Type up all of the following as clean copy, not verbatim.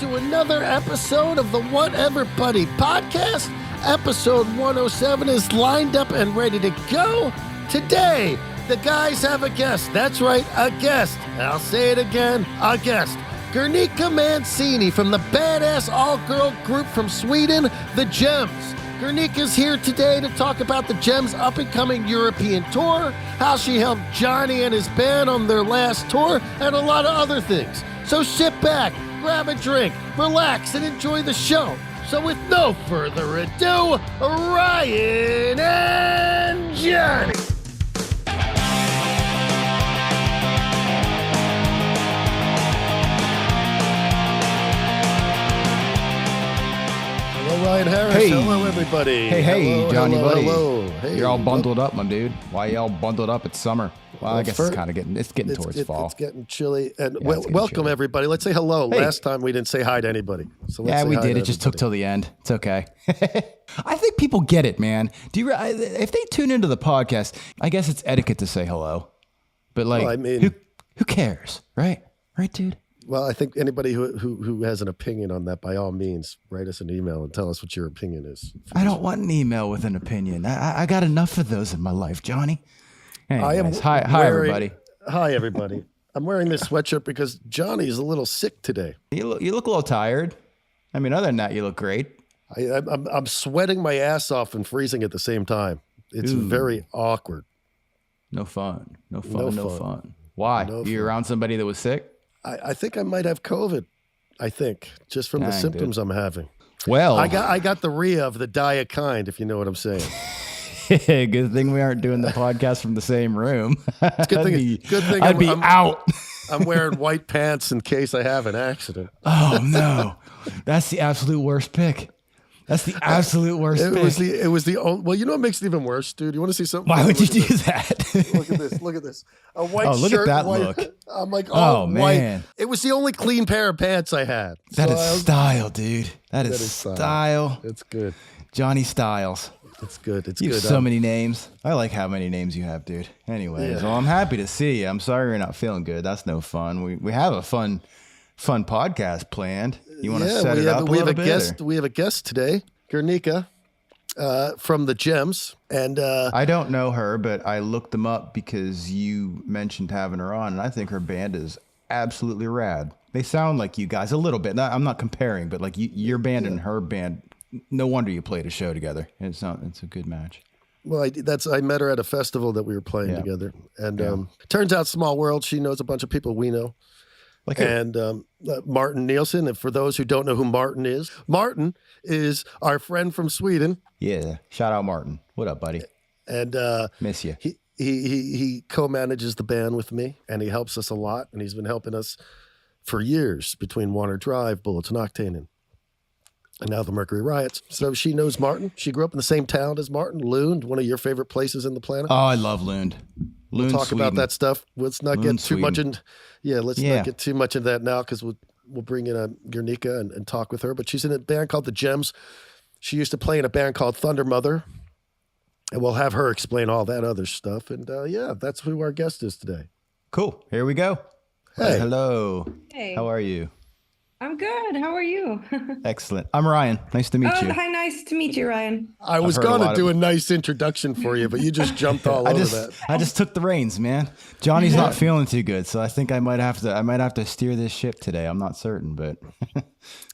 to another episode of the Whatever Buddy podcast. Episode 107 is lined up and ready to go. Today, the guys have a guest. That's right, a guest. I'll say it again, a guest. Guernica Mancini from the badass all-girl group from Sweden, The Gems. Guernica's here today to talk about The Gems' up-and-coming European tour, how she helped Johnny and his band on their last tour, and a lot of other things. So sit back, grab a drink, relax, and enjoy the show. So with no further ado, Ryan and Johnny. Hello, Ryan Harris. Hey. Hello, everybody. Hey, hello, Johnny hello, buddy. hello. Hey, You're all bundled up, my dude. Why you all bundled up? It's summer. Well, I guess it's getting towards fall. It's getting chilly. And Yeah, it's getting welcome, chilly. everybody. Let's say hello. Hey. Last time we didn't say hi to anybody. So let's Yeah, say we hi did. to It just took everybody. till the end. It's okay. I think people get it, man. If they tune into the podcast, I guess it's etiquette to say hello. But like, Well, I mean- who cares, right? Right, dude. Well, I think anybody who has an opinion on that, by all means, write us an email and tell us what your opinion is. I don't want an email with an opinion. I got enough of those in my life, Johnny. Anyways, hi, everybody. Hi, everybody. I'm wearing this sweatshirt because Johnny's a little sick today. You look a little tired. I mean, other than that, you look great. I'm sweating my ass off and freezing at the same time. It's Ooh. very awkward. No fun. No fun. fun. Why? No You fun. around somebody that was sick? I think I might have COVID. I think just from the Dang, symptoms I'm having. Well, I got the Rhea of the diet kind, if you know what I'm saying. good thing we aren't doing the podcast from the same room. It's good thing I'd be out. I'm wearing white pants in case I have an accident. Oh no, that's the absolute worst pick. That's the absolute worst pick. It was the only, well, you know what makes it even worse, dude? You want to see something? Why would you Look do at this. that? Look at this. A white Oh, look at shirt. that white, look. I'm like, Oh, white. man. It was the only clean pair of pants I had. That So is style, dude. That is style. It's good. Johnny Styles. It's good. It's You good. have so many names. I like how many names you have, dude. Anyways, well, I'm happy to see you. I'm sorry you're not feeling good. That's no fun. We have a fun podcast planned. You want to set it up a little bit? Guest. We have a guest today, Guernica, from the Gems, and I don't know her, but I looked them up because you mentioned having her on, and I think her band is absolutely rad. They sound like you guys a little bit. I'm not comparing, but like your band and her band. No wonder you played a show together. It's a good match. well, I met her at a festival that we were playing together, and turns out, small world. She knows a bunch of people we know. Like And Martin Nielsen. And for those who don't know who Martin is our friend from Sweden. yeah, shout out Martin. What up, buddy? And Miss you. he co-manages the band with me, and he helps us a lot. And he's been helping us for years between Warner Drive, Bullets and Octane, and now the Mercury Riots. So she knows Martin. She grew up in the same town as Martin, Lund, one of your favorite places in the planet. Oh, I love Lund. Lund, Talk Sweden. about that stuff. Let's not Lund, get too much Sweden. in. Let's not get too much into that now, because we'll bring in a Guernica and talk with her. But she's in a band called The Gems. She used to play in a band called Thunder Mother, and we'll have her explain all that other stuff. And that's who our guest is today. Cool. Here we go. Hey. Hello. Hey. How are you? I'm good. How are you? Excellent. I'm Ryan. Nice to meet you. Hi, nice to meet you, Ryan. I was heard a going to lot do of- a nice introduction for you, but you just jumped all over that. I just took the reins, man. Johnny's not feeling too good, so I think I might have to steer this ship today. I'm not certain, but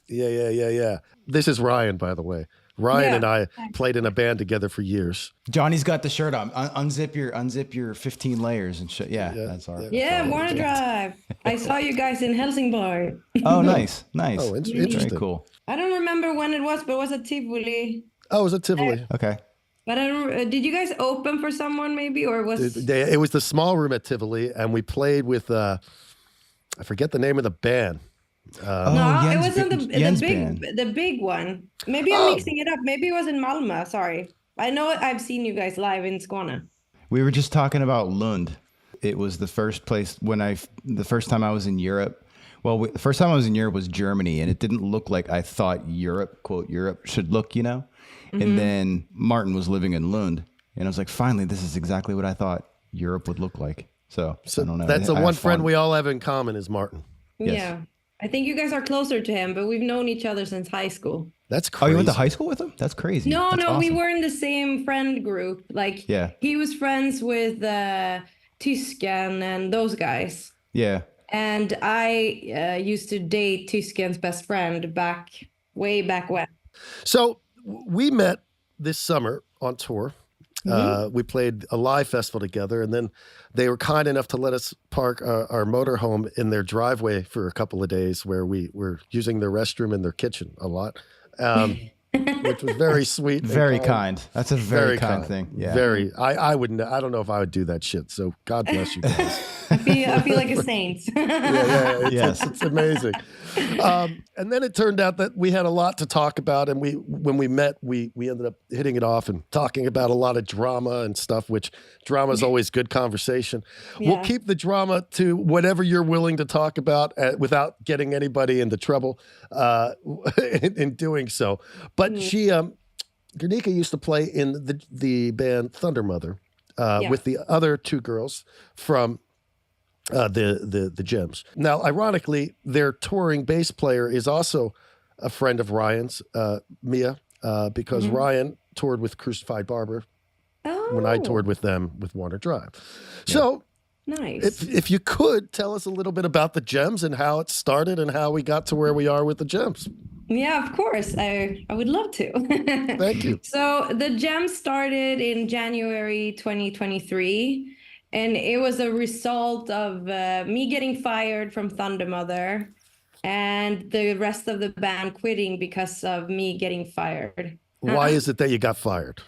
Yeah. This is Ryan, by the way. Ryan and I played in a band together for years. Johnny's got the shirt on. Unzip your 15 layers and shit. Yeah, that's our. Yeah, Warner Drive. I saw you guys in Helsingborg. Oh, nice. Oh, interesting. Very cool. I don't remember when it was, but it was at Tivoli. Oh, it was at Tivoli. Okay. But I don't. Did you guys open for someone maybe, or was? It was the small room at Tivoli, and we played with I forget the name of the band. No, it Jens wasn't Jens band. the big one. Maybe I'm mixing it up. Maybe it was in Malmö. Sorry. I know I've seen you guys live in Skåne. We were just talking about Lund. It was the first place the first time I was in Europe. Well, the first time I was in Europe was Germany, and it didn't look like I thought Europe, quote, Europe should look, you know? Mm-hmm. And then Martin was living in Lund, and I was like, finally, this is exactly what I thought Europe would look like. So I don't know. That's the one friend we all have in common is Martin. Yes. Yeah. I think you guys are closer to him, but we've known each other since high school. That's Oh, crazy. you went to high school with him? That's crazy. No, That's no, we awesome. were in the same friend group. Like Yeah. he was friends with Tysken and those guys. Yeah. And I used to date Tysken's best friend way back when. So we met this summer on tour. We played a live festival together, and then they were kind enough to let us park our motorhome in their driveway for a couple of days, where we were using their restroom and their kitchen a lot, which was very sweet. Very kind. That's a very kind thing. Yeah. Very. I wouldn't. I don't know if I would do that shit. So God bless you guys. I feel like a saint. Yeah. It's amazing. And then it turned out that we had a lot to talk about, and when we met, we ended up hitting it off and talking about a lot of drama and stuff. Which drama is always good conversation. Yeah. We'll keep the drama to whatever you're willing to talk about without getting anybody into trouble in doing so. But Guernica used to play in the band Thunder Mother with the other two girls from the Gems. Now, ironically, their touring bass player is also a friend of Ryan's, Mia, because Ryan toured with Crucified Barber when I toured with them with Warner Drive. Yeah. So, nice. If you could tell us a little bit about the Gems and how it started and how we got to where we are with the Gems. Yeah, of course. I would love to. Thank you. So the Gems started in January 2023. And it was a result of me getting fired from Thunder Mother and the rest of the band quitting because of me getting fired. Why is it that you got fired?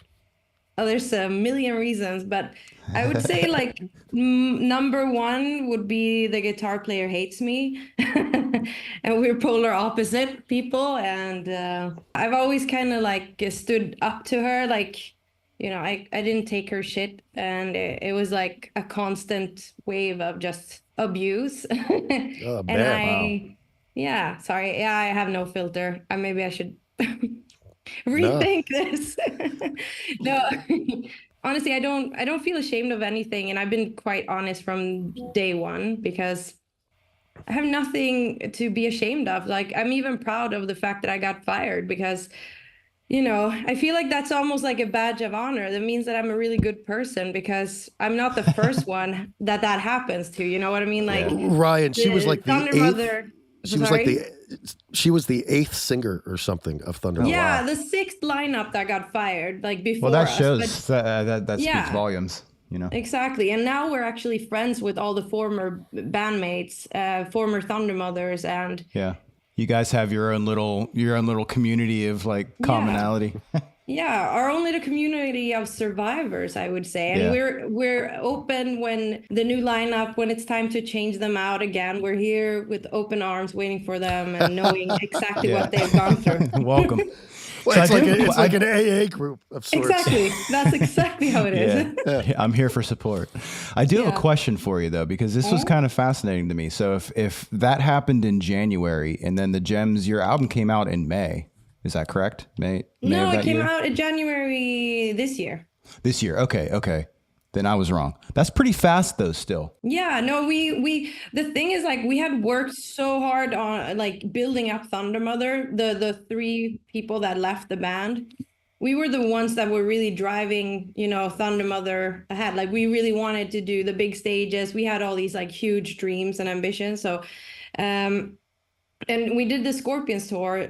Oh, there's a million reasons, but I would say like number one would be the guitar player hates me. And we're polar opposite people. And I've always kind of like stood up to her, like, you know, I didn't take her shit, and it was like a constant wave of just abuse. Oh, and I have no filter. Maybe I should rethink this. No, honestly, I don't feel ashamed of anything, and I've been quite honest from day one because I have nothing to be ashamed of. Like, I'm even proud of the fact that I got fired because, you know, I feel like that's almost like a badge of honor. That means that I'm a really good person because I'm not the first one that happens to. You know what I mean? Like Ryan, she was like the Thunder eighth. Mother. She was the eighth singer or something of Thunder Mother. Yeah, the sixth lineup that got fired, like before. Well, that us. shows that speaks volumes. You know, exactly. And now we're actually friends with all the former bandmates, former Thunder Mothers, and you guys have your own little community of like commonality. Yeah, our own little community of survivors, I would say. And we're open when the new lineup, when it's time to change them out again. We're here with open arms waiting for them and knowing exactly what they've gone through. Welcome. Well, it's like an AA group of sorts. Exactly. That's exactly how it is. Yeah, I'm here for support. I do have a question for you, though, because this was kind of fascinating to me. So if that happened in January and then the Gems, your album came out in May, is that correct? May no, of that it came year? out in January this year. This year. Okay. Then I was wrong. That's pretty fast, though, still. Yeah, no, we the thing is, like, we had worked so hard on like building up Thunder Mother, the three people that left the band. We were the ones that were really driving, you know, Thunder Mother ahead. Like, we really wanted to do the big stages. We had all these like huge dreams and ambitions. So, and we did the Scorpions tour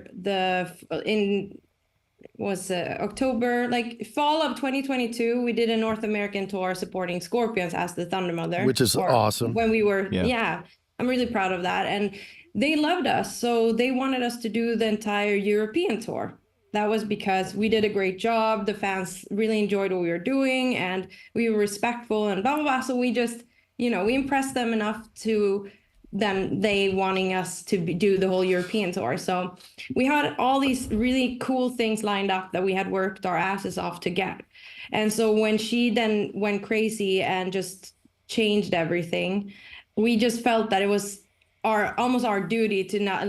October, like fall of 2022. We did a North American tour supporting Scorpions as the Thunder Mother, which is awesome. When we were, I'm really proud of that. And they loved us, so they wanted us to do the entire European tour. That was because we did a great job. The fans really enjoyed what we were doing, and we were respectful and blah blah blah. So we just, you know, we impressed them enough to them they wanting us to do the whole European tour. So we had all these really cool things lined up that we had worked our asses off to get. And so when she then went crazy and just changed everything, we just felt that it was almost our duty to not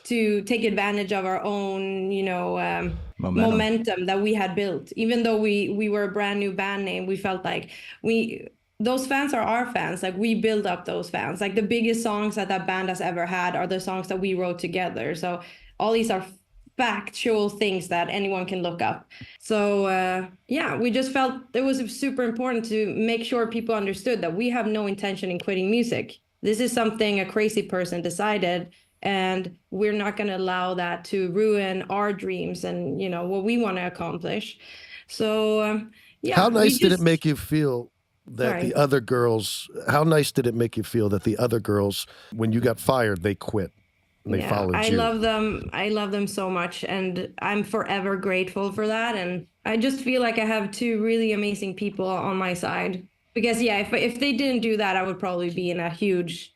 to take advantage of our own, you know, momentum that we had built. Even though we were a brand new band name, we felt like we those fans are our fans. Like, we build up those fans. Like, the biggest songs that that band has ever had are the songs that we wrote together. So all these are factual things that anyone can look up. So yeah, we just felt it was super important to make sure people understood that we have no intention in quitting music. This is something a crazy person decided, and we're not going to allow that to ruin our dreams and, you know, what we want to accomplish. So yeah, How nice we did it just make you feel that Sorry. the other girls, how nice did it make you feel that the other girls, when you got fired, they quit and they followed I you? love them. I love them so much, and I'm forever grateful for that. And I just feel like I have two really amazing people on my side. Because yeah, if they didn't do that, I would probably be in a huge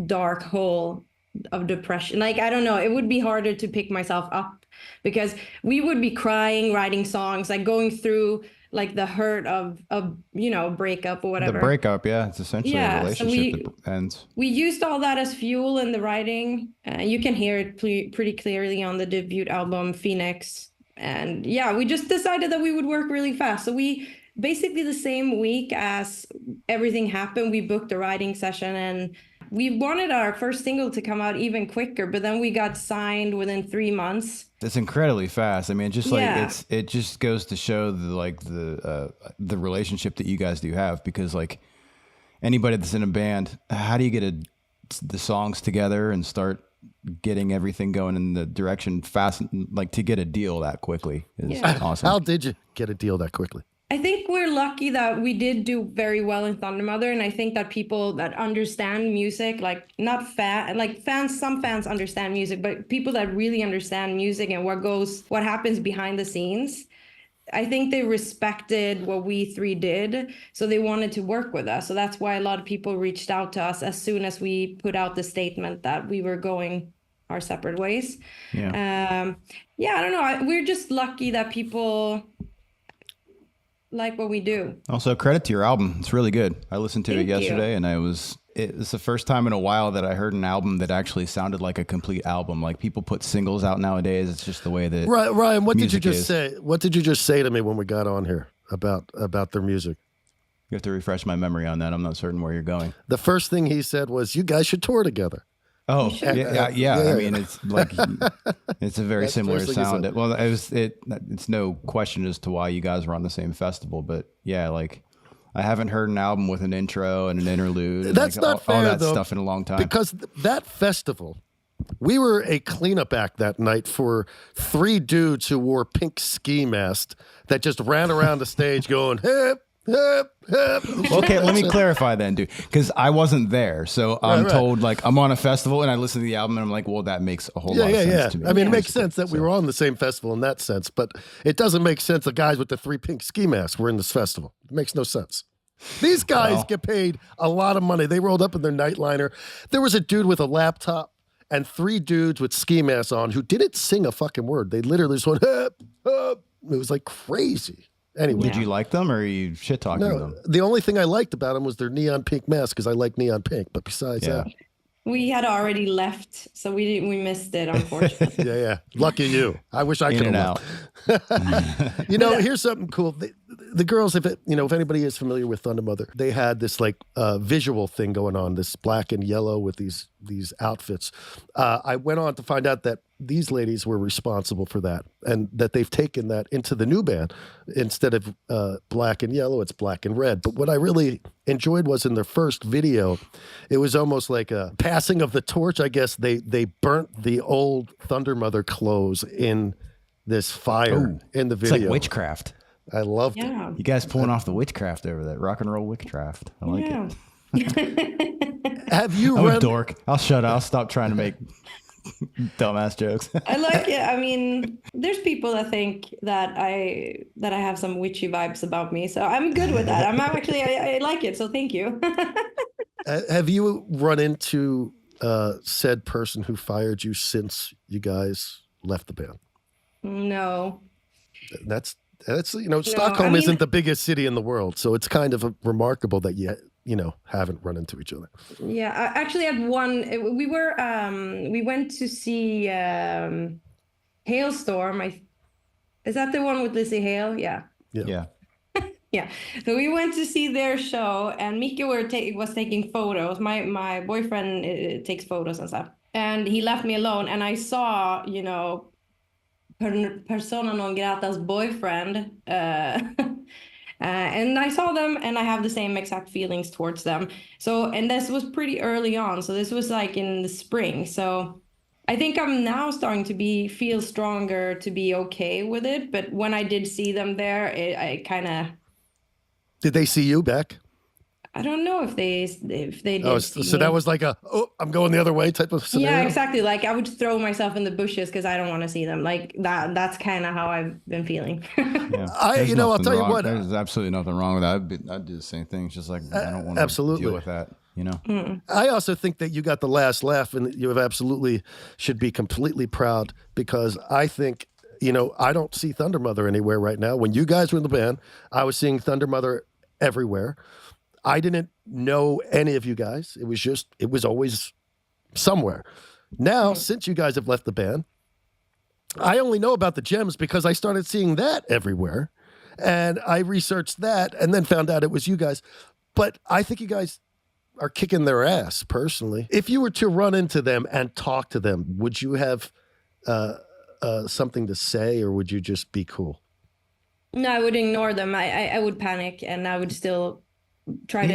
dark hole of depression. Like, I don't know, it would be harder to pick myself up because we would be crying, writing songs, like going through like the hurt of you know, breakup or The whatever. breakup, yeah, it's essentially a Yeah, so relationship that ends. we used all that as fuel in the writing. You can hear it pretty clearly on the debut album, Phoenix. And yeah, we just decided that we would work really fast. So we basically, the same week as everything happened, we booked a writing session, and we wanted our first single to come out even quicker, but then we got signed within 3 months. It's incredibly fast. I mean, just like Yeah. it just goes to show the relationship that you guys do have, because like anybody that's in a band, how do you get the songs together and start getting everything going in the direction fast, like to get a deal that quickly is Yeah. awesome. How did you get a deal that quickly? I think we're lucky that we did do very well in Thunder Mother, and I think that people that understand music, like not fans, some fans understand music, but people that really understand music and what happens behind the scenes, I think they respected what we three did, so they wanted to work with us. So that's why a lot of people reached out to us as soon as we put out the statement that we were going our separate ways. Yeah. Yeah, I don't know. We're just lucky that people like what we do. Also, credit to your album. It's really good. I listened to it Thank you. yesterday, and it's the first time in a while that I heard an album that actually sounded like a complete album. Like, people put singles out nowadays. It's just the way that Ryan, what did you music just is. say? What did you just say to me when we got on here about their music? You have to refresh my memory on that. I'm not certain where you're going. The first thing he said was, "You guys should tour together." Oh, should. yeah. I mean, it's like it's a very That's the similar first thing he sound. said. Well, it's no question as to why you guys were on the same festival, but yeah, like I haven't heard an album with an intro and an interlude. And That's like not fair, all that though, stuff in a long time. Because that festival, we were a cleanup act that night for three dudes who wore pink ski masks that just ran around the stage going, hip, hip, hip. Okay, let me clarify then, dude, because I wasn't there. So I'm Right. told like I'm on a festival and I listen to the album and I'm like, well, that makes a whole lot of sense to me. I mean, it makes Basically. sense that we were on the same festival in that sense, but it doesn't make sense the guys with the three pink ski masks were in this festival. It makes no sense. These guys Well. get paid a lot of money. They rolled up in their nightliner. There was a dude with a laptop and three dudes with ski masks on who didn't sing a fucking word. They literally just went, hip, hip. It was like crazy. Anyway. Did you like them or are you shit talking No, them? the only thing I liked about them was their neon pink mask because I like neon pink. But besides Yeah. that, We had already left, so we missed it, unfortunately. yeah. Lucky you. I wish I In could and have out. You know, here's something cool. The girls, if anybody is familiar with Thunder Mother, they had this like visual thing going on, this black and yellow with these outfits. I went on to find out that these ladies were responsible for that, and that they've taken that into the new band. Instead of black and yellow, it's black and red. But what I really enjoyed was in their first video, it was almost like a passing of the torch. I guess they burnt the old Thunder Mother clothes in this fire in the It's video. like witchcraft. I loved it. Yeah. You guys pulling off the witchcraft over there. Rock and roll witchcraft. I like Yeah. it. Have you I'm a run? dork. I'll shut up. I'll stop trying to make dumbass jokes. I like it. I mean, there's people that think that I have some witchy vibes about me, so I'm good with that. I'm actually I like it, so thank you. Have you run into said person who fired you since you guys left the band? No. That's Stockholm I mean- isn't the biggest city in the world, so it's kind of remarkable that you haven't run into each other. Yeah, I actually had one. We went to see Hailstorm. Is that the one with Lizzie Hale? Yeah. Yeah. Yeah. So we went to see their show, and Mika was taking photos. My boyfriend takes photos and stuff. And he left me alone, and I saw, persona non grata's boyfriend. And I saw them, and I have the same exact feelings towards them. So, and this was pretty early on. So this was like in the spring. So I think I'm now starting to feel stronger to be okay with it. But when I did see them there, I kind of, Did they see you back? I don't know if they Oh, did see so me. that was like I'm going the other way type of scenario? Yeah, exactly. Like I would throw myself in the bushes because I don't want to see them. Like that's kind of how I've been feeling. Yeah. I'll nothing tell you wrong. what. There's absolutely nothing wrong with that. I'd do the same thing. It's just like, I don't want to absolutely. deal with that, I also think that you got the last laugh, and you have absolutely should be completely proud, because I think, I don't see Thunder Mother anywhere right now. When you guys were in the band, I was seeing Thunder Mother everywhere. I didn't know any of you guys. It was always somewhere. Now, since you guys have left the band, I only know about the Gems because I started seeing that everywhere. And I researched that and then found out it was you guys. But I think you guys are kicking their ass, personally. If you were to run into them and talk to them, would you have something to say, or would you just be cool? No, I would ignore them. I would panic, and I would still try You to.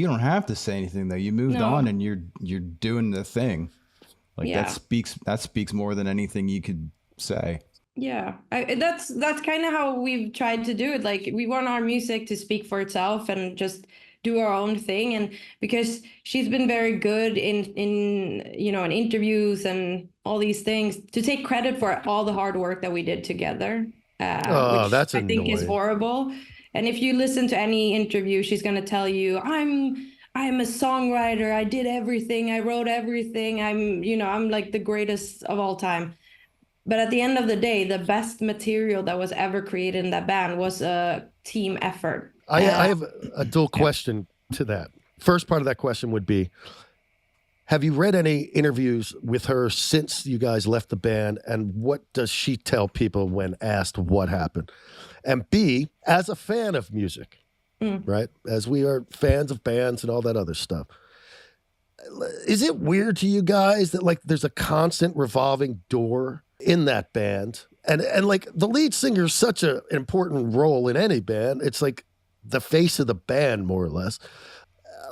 don't have to say anything though. You moved on, and you're doing the thing. Like that speaks more than anything you could say. Yeah, that's kind of how we've tried to do it. Like we want our music to speak for itself and just do our own thing. And because she's been very good in in interviews and all these things, to take credit for all the hard work that we did together, which that's I think is annoying. horrible. And if you listen to any interview, she's going to tell you, I'm a songwriter. I did everything. I wrote everything. I'm like the greatest of all time. But at the end of the day, the best material that was ever created in that band was a team effort. I have a dual question to that. First part of that question would be, have you read any interviews with her since you guys left the band, and what does she tell people when asked what happened? And B, as a fan of music, right, as we are fans of bands and all that other stuff, is it weird to you guys that like there's a constant revolving door in that band? And like the lead singer is such an important role in any band. It's like the face of the band, more or less.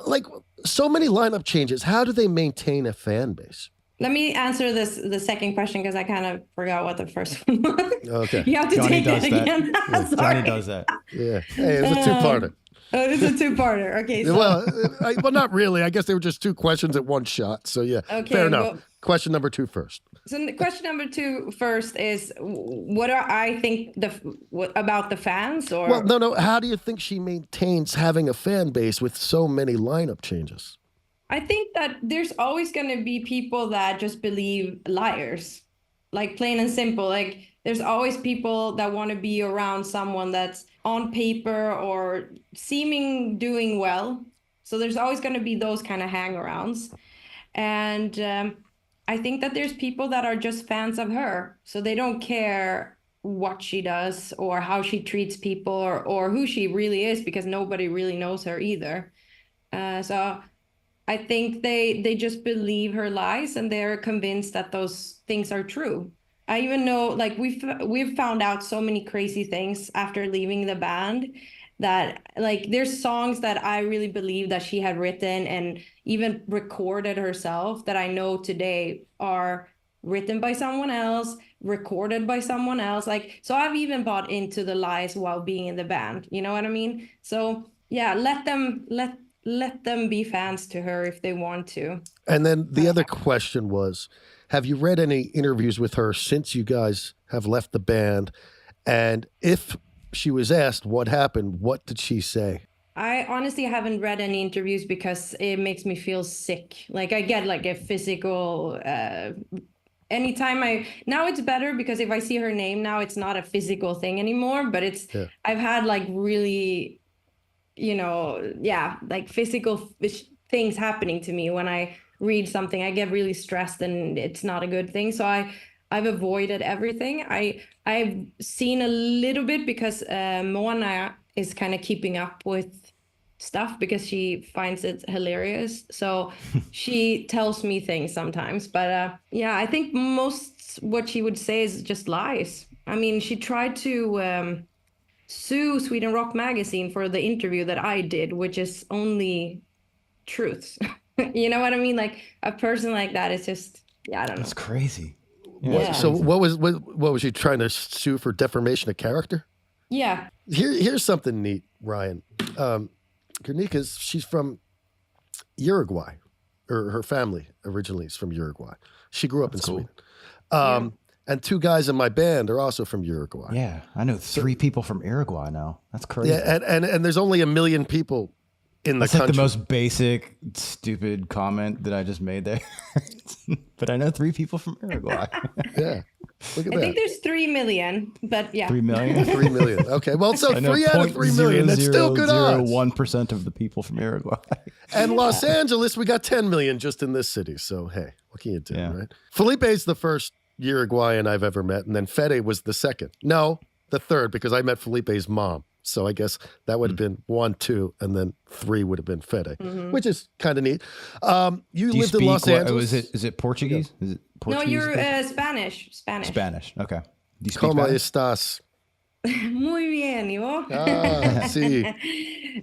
Like so many lineup changes. How do they maintain a fan base? Let me answer the second question, because I kind of forgot what the first one was. Okay. You have to Johnny take does it that. again. Yeah, Sorry. Johnny does that. Yeah. Hey, it's a two-parter. Oh, it's a two-parter. Okay. So, Well, not really. I guess they were just two questions at one shot. So yeah, okay, fair enough. well, Question number 2 first. So question number 2 first is, what do I think about the fans? Or Well, no. How do you think she maintains having a fan base with so many lineup changes? I think that there's always going to be people that just believe liars, like plain and simple. Like there's always people that want to be around someone that's on paper or seeming doing well. So there's always going to be those kind of hangarounds. And I think that there's people that are just fans of her. So they don't care what she does or how she treats people or who she really is, because nobody really knows her either. So I think they just believe her lies, and they're convinced that those things are true. I even know, like, we've found out so many crazy things after leaving the band, that like there's songs that I really believe that she had written and even recorded herself that I know today are written by someone else, recorded by someone else. Like, so I've even bought into the lies while being in the band. You know what I mean? So yeah, let them be fans to her if they want to. And then the other question was, have you read any interviews with her since you guys have left the band? And if she was asked what happened, what did she say? I honestly haven't read any interviews because it makes me feel sick. Like I get like a physical, now it's better because if I see her name now, it's not a physical thing anymore, but I've had like really, like physical things happening to me when I read something. I get really stressed and it's not a good thing. So I've avoided everything. I've seen a little bit because Mona is kind of keeping up with stuff because she finds it hilarious. So she tells me things sometimes. But yeah, I think most what she would say is just lies. I mean, she tried to sue Sweden Rock Magazine for the interview that I did, which is only truths. You know what I mean? Like a person like that is just, yeah, I don't know. That's crazy. Yeah. So what was she trying to sue for defamation of character? Yeah. Here's something neat, Ryan. Guernica's, she's from Uruguay, or her family originally is from Uruguay. She grew up in Sweden. And two guys in my band are also from Uruguay. Yeah, I know 3 people from Uruguay now. That's crazy. Yeah, and there's only 1 million people in the That's country. like the most basic, stupid comment that I just made there. But I know 3 people from Uruguay. Yeah, look at I that. think there's 3 million, but yeah. 3 million? 3 million. Okay, well, so 3 out of 3 million. That's still good odds. 1% of the people from Uruguay. And Los Angeles, we got 10 million just in this city. So, hey, what can you do, right? Felipe's the first Uruguayan I've ever met, and then Fede was the second. No, the third, because I met Felipe's mom. So I guess that would have been 1, 2, and then 3 would have been Fede, which is kind of neat. You lived in Los Angeles. Is it Portuguese? Is it Portuguese? No, you're Spanish. Spanish. Okay. Do you speak ¿Cómo Spanish? estás? Muy bien, ¿y vos? Ah, sí.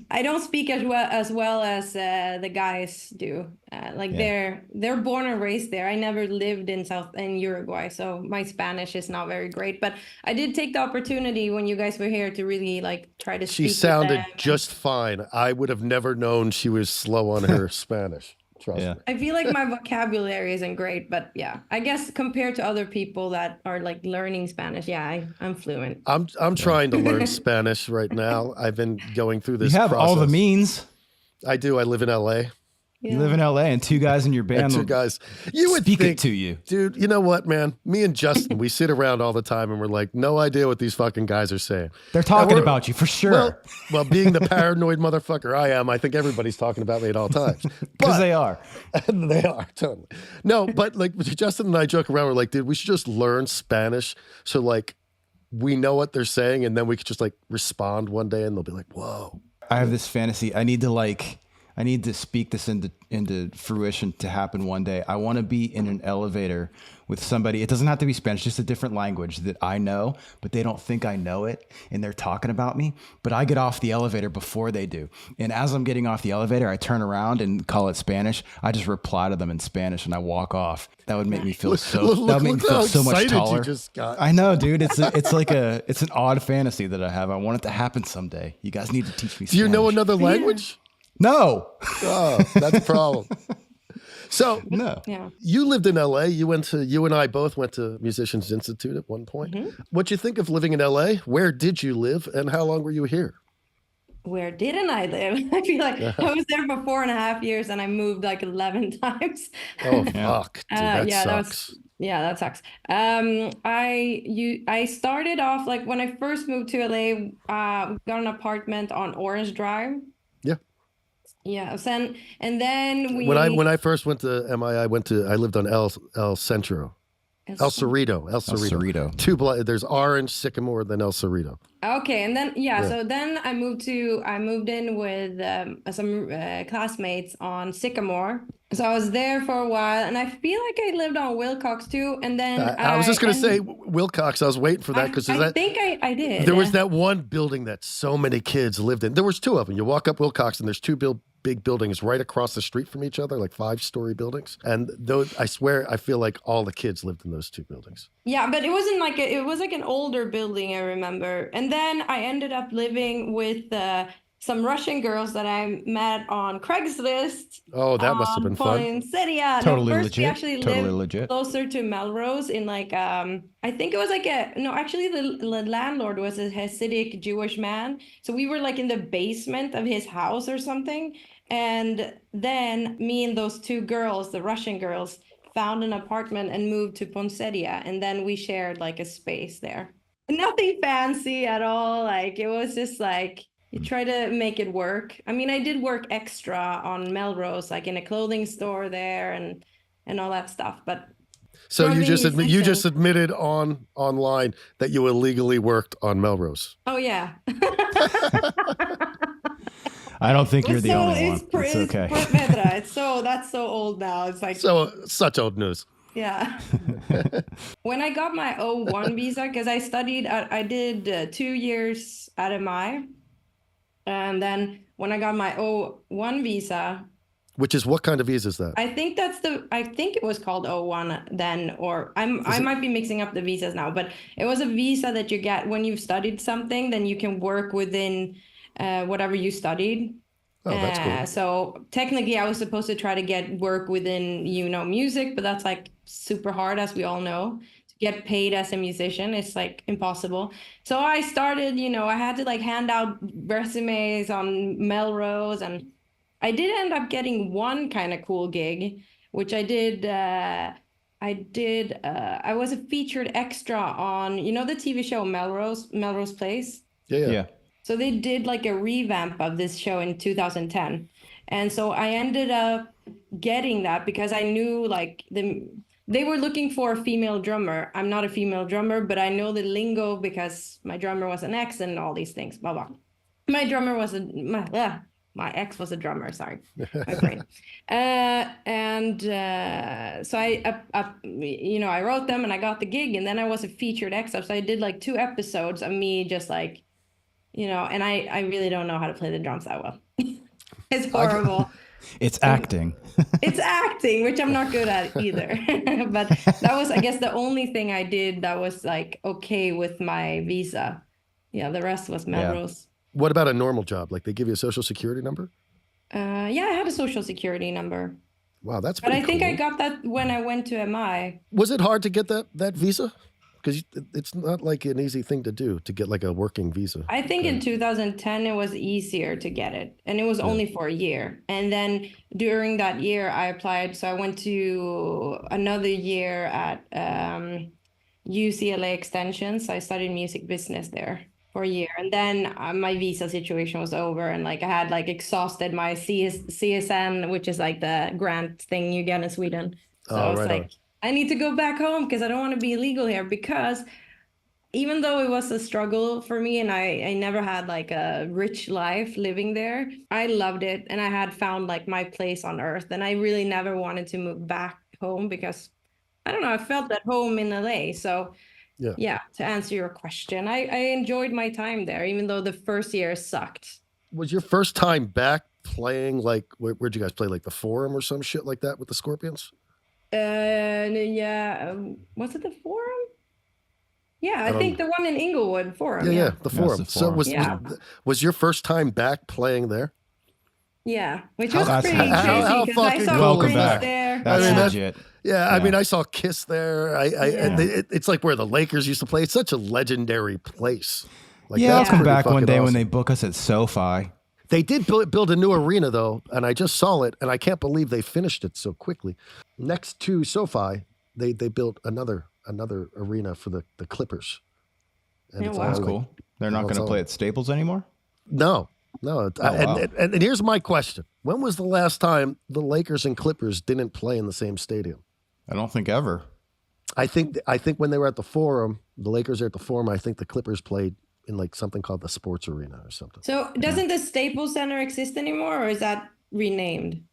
I don't speak as well as the guys do. They're born and raised there. I never lived in Uruguay, so my Spanish is not very great. But I did take the opportunity when you guys were here to really try to speak. She sounded just fine. I would have never known she was slow on her Spanish. Trust me. I feel like my vocabulary isn't great, but yeah, I guess compared to other people that are learning Spanish, I'm fluent. I'm trying to learn Spanish right now. I've been going through this. You have process. all the means. I do. I live in LA. You live in LA, and 2 guys in your band. And 2 guys. You would speak think, it to you, dude. You know what, man? Me and Justin, we sit around all the time, and we're like, no idea what these fucking guys are saying. They're talking about you for sure. Well, being the paranoid motherfucker I am, I think everybody's talking about me at all times. Because they are. They are, totally. No, but Justin and I joke around. We're like, dude, we should just learn Spanish so we know what they're saying, and then we could just respond one day, and they'll be like, whoa. I have this fantasy. I need to speak this into fruition to happen one day. I want to be in an elevator with somebody. It doesn't have to be Spanish, just a different language that I know, but they don't think I know it, and they're talking about me. But I get off the elevator before they do. And as I'm getting off the elevator, I turn around and call it Spanish. I just reply to them in Spanish, and I walk off. That would make me feel so much taller. You just got. I know, dude. It's an odd fantasy that I have. I want it to happen someday. You guys need to teach me Spanish. Do you know another language? No. Oh, that's a problem. So, no. Yeah. You lived in LA. You and I both went to Musicians Institute at one point. What'd you think of living in LA? Where did you live, and how long were you here? Where didn't I live? I feel like I was there for 4.5 years, and I moved 11 times. Oh, fuck. Dude, that sucks. That sucks. I started off when I first moved to LA, got an apartment on Orange Drive. Yeah, and then when I first went to MI, I lived on El Centro. El Cerrito. 2 there's Orange, Sycamore, then El Cerrito. Okay, and then so then I moved in with some classmates on Sycamore. So I was there for a while, and I feel like I lived on Wilcox too. And then I was just gonna say Wilcox. I was waiting for that because I think I did. There was that one building that so many kids lived in. There was 2 of them. You walk up Wilcox, and there's 2 big buildings right across the street from each other, 5-story buildings. And those, I swear, I feel like all the kids lived in those 2 buildings. Yeah, but it wasn't it was an older building, I remember. And then I ended up living with some Russian girls that I met on Craigslist. Oh, that must have been fun. Poinsettia. Totally first legit. We actually totally lived legit. closer to Melrose in I think it was actually the landlord was a Hasidic Jewish man. So we were in the basement of his house or something. And then me and those 2 girls, the Russian girls, found an apartment and moved to Poinsettia. And then we shared a space there. Nothing fancy at all. It was just you try to make it work. I mean, I did work extra on Melrose, in a clothing store there and all that stuff. But so you just admitted online that you illegally worked on Melrose. Oh yeah. I don't think you're the So only one. It's okay. Petra. That's so old now. It's like, So such old news. yeah. When I got my O1 visa, because I studied, I did 2 years at MI. And then when I got my O1 visa, Which is what kind of visa is that? I think it was called O1 then, or I might be mixing up the visas now, but it was a visa that you get when you've studied something, then you can work within whatever you studied. Oh, that's cool. So technically I was supposed to try to get work within, music, but that's like super hard, as we all know. To get paid as a musician, it's like impossible. So I started, I had to like hand out resumes on Melrose, and I did end up getting one kind of cool gig, which I did. I was a featured extra on, the TV show Melrose Place. Yeah. So they did like a revamp of this show in 2010. And so I ended up getting that because I knew like they were looking for a female drummer. I'm not a female drummer, but I know the lingo because my drummer was an ex and all these things, blah, blah. My drummer was my ex was a drummer. Sorry, my brain. So I wrote them and I got the gig, and then I was a featured extra. So I did like 2 episodes of me just like, and I really don't know how to play the drums that well. It's horrible. It's acting. It's acting, which I'm not good at either. But that was, I guess, the only thing I did that was like okay with my visa. Yeah, the rest was Melrose. What about a normal job? Like they give you a social security number? Yeah, I had a social security number. Wow, that's But pretty I think cool. I got that when I went to MI. Was it hard to get that visa? Because it's not like an easy thing to do, to get like a working visa. I think in 2010 it was easier to get it, and it was only for a year. And then during that year I applied, so I went to another year at UCLA Extension. So I studied music business there for a year, and then my visa situation was over, and like I had like exhausted my CSN, which is like the grant thing you get in Sweden. So I was like, I need to go back home because I don't want to be illegal here, because even though it was a struggle for me and I never had like a rich life living there, I loved it and I had found like my place on earth, and I really never wanted to move back home because I don't know, I felt at home in LA. So yeah, to answer your question, I enjoyed my time there, even though the first year sucked. Was your first time back playing like, where'd you guys play, like the Forum or some shit like that with the Scorpions? Yeah, was it the Forum? Yeah, I think the one in Inglewood Forum. Yeah, the Forum. The Forum. So was your first time back playing there? Yeah, which was That's pretty how crazy because I saw welcome Prince back. there. That's legit. Yeah, I mean, I saw Kiss there. It's like where the Lakers used to play. It's such a legendary place. Like, Yeah, I'll that's come pretty back one fucking day when awesome. they book us at SoFi. They did build a new arena though, and I just saw it, and I can't believe they finished it so quickly. Next to SoFi, they built another arena for the Clippers. And it's That's all cool. They're not going to play at Staples anymore? No. wow. And here's my question: when was the last time the Lakers and Clippers didn't play in the same stadium? I don't think ever. I think when they were at the Forum, the Lakers are at the Forum. I think the Clippers played in like something called the Sports Arena or something. So doesn't the Staples Center exist anymore, or is that renamed?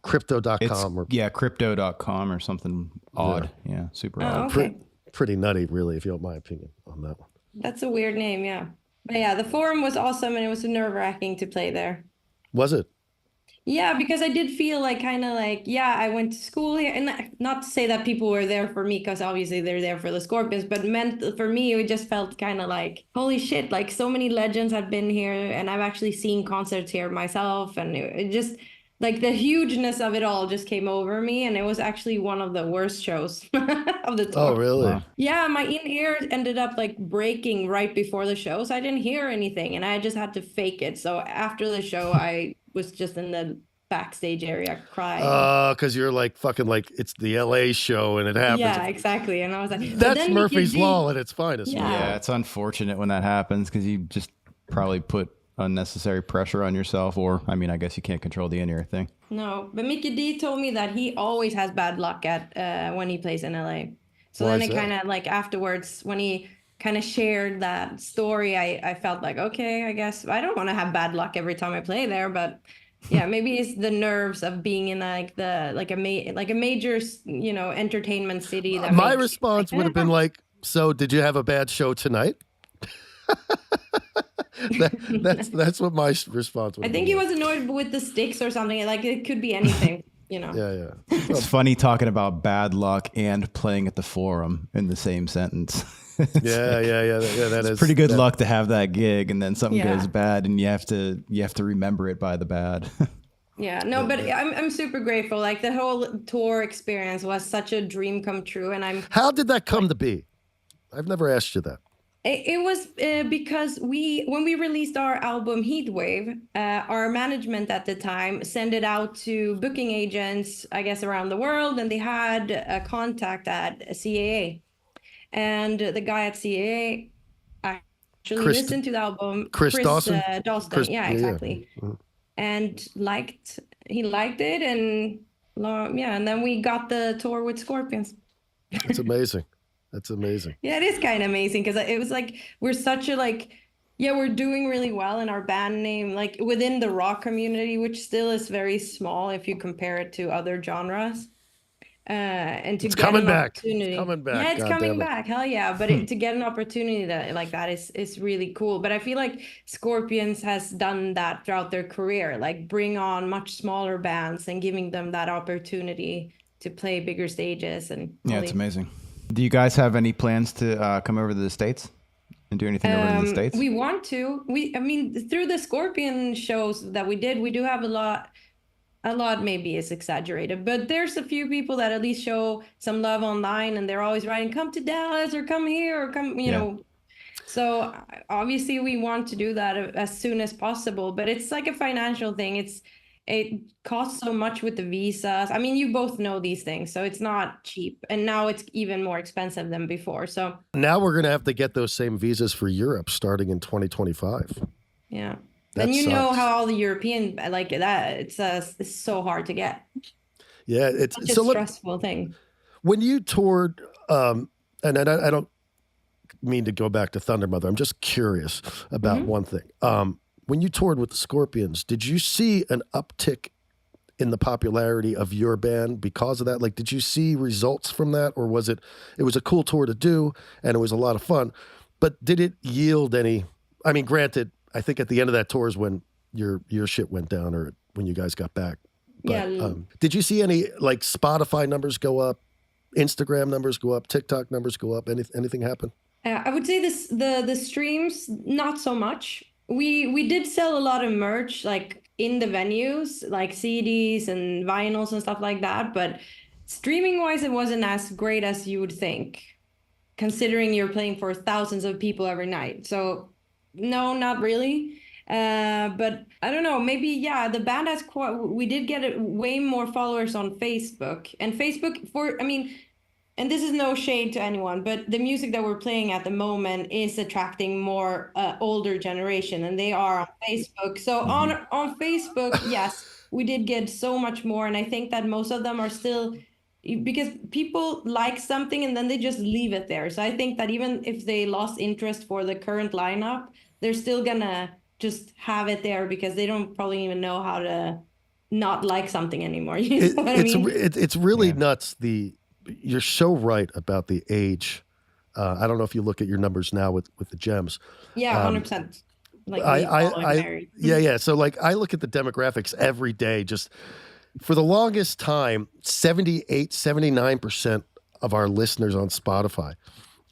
Crypto.com. Crypto.com or something odd. Yeah, super odd. Okay. Pretty nutty, really, if you want my opinion on that one. That's a weird name, yeah. But yeah, the Forum was awesome, and it was nerve-wracking to play there. Was it? Yeah, because I did feel like kind of like, yeah, I went to school here, and not to say that people were there for me, because obviously they're there for the Scorpions, but meant for me, it just felt kind of like, holy shit, like so many legends have been here, and I've actually seen concerts here myself, and it just, like the hugeness of it all just came over me, and it was actually one of the worst shows of the tour. Oh, really? Wow. Yeah, my in-ear ended up like breaking right before the show, so I didn't hear anything, and I just had to fake it. So after the show, I was just in the backstage area crying. Because you're like fucking like it's the LA show and it happens. Yeah, exactly. And I was like, That's Murphy's Law at its finest. Yeah. Yeah, it's unfortunate when that happens because you just probably put unnecessary pressure on yourself, or I mean, I guess you can't control the in-ear thing. No, but Mickey D told me that he always has bad luck at when he plays in LA. So Why then is it that? kind of like afterwards when he kind of shared that story, I felt like, okay, I guess I don't want to have bad luck every time I play there, but yeah, maybe it's the nerves of being in like a major, entertainment city that My makes response would have been like, so did you have a bad show tonight? That's what my response would I have think been. he was annoyed with the sticks or something. Like it could be anything, Yeah. It's funny talking about bad luck and playing at the Forum in the same sentence. Yeah. That is pretty good luck to have that gig, and then something Yeah. goes bad, and you have to remember it by the bad. Yeah, no, but I'm super grateful. Like the whole tour experience was such a dream come true, and How did that come to be? I've never asked you that. it was because when we released our album Heatwave, our management at the time sent it out to booking agents, I guess, around the world, and they had a contact at CAA, and the guy at CAA actually listened to the album. Chris Dawson? Dalston, yeah, Yeah. exactly, and he liked it, and and then we got the tour with Scorpions. It's amazing. That's amazing. Yeah, it is kind of amazing because it was like we're such a we're doing really well in our band name, like within the rock community, which still is very small if you compare it to other genres. And to It's get coming an back. opportunity, It's coming back. yeah, it's God coming damn it. back. Hell yeah! But to get an opportunity like that is really cool. But I feel like Scorpions has done that throughout their career, like bring on much smaller bands and giving them that opportunity to play bigger stages. And Yeah, it's amazing. Do you guys have any plans to come over to the States and do anything over in the States? We want to. I mean, through the Scorpion shows that we did, we do have a lot maybe is exaggerated, but there's a few people that at least show some love online, and they're always writing, come to Dallas or come here or come, you know. So obviously we want to do that as soon as possible, but it's like a financial thing. It costs so much with the visas. I mean, you both know these things, so it's not cheap. And now it's even more expensive than before. So now we're going to have to get those same visas for Europe starting in 2025. Yeah. That And you know sucks. how all the European like that, it's so hard to get. Yeah, it's Such a stressful thing. When you toured, and I don't mean to go back to Thunder Mother. I'm just curious about one thing. When you toured with the Scorpions, did you see an uptick in the popularity of your band because of that? Like, did you see results from that, or was it was a cool tour to do and it was a lot of fun, but did it yield any? I mean, granted, I think at the end of that tour is when your shit went down, or when you guys got back. But, did you see any like Spotify numbers go up, Instagram numbers go up, TikTok numbers go up? Anything happen? I would say the streams, not so much. We did sell a lot of merch, like in the venues, like CDs and vinyls and stuff like that. But streaming wise, it wasn't as great as you would think, considering you're playing for thousands of people every night. So no, not really. But I don't know, maybe, the band has we did get way more followers on Facebook, and Facebook and this is no shade to anyone, but the music that we're playing at the moment is attracting more older generation, and they are on Facebook. So on Facebook, yes, we did get so much more, and I think that most of them are still, because people like something and then they just leave it there. So I think that even if they lost interest for the current lineup, they're still gonna just have it there because they don't probably even know how to not like something anymore. You know what I mean? It's really nuts. You're so right about the age. I don't know if you look at your numbers now with the Gems. Yeah, 100%. Like yeah. So like I look at the demographics every day. Just for the longest time, 79% of our listeners on Spotify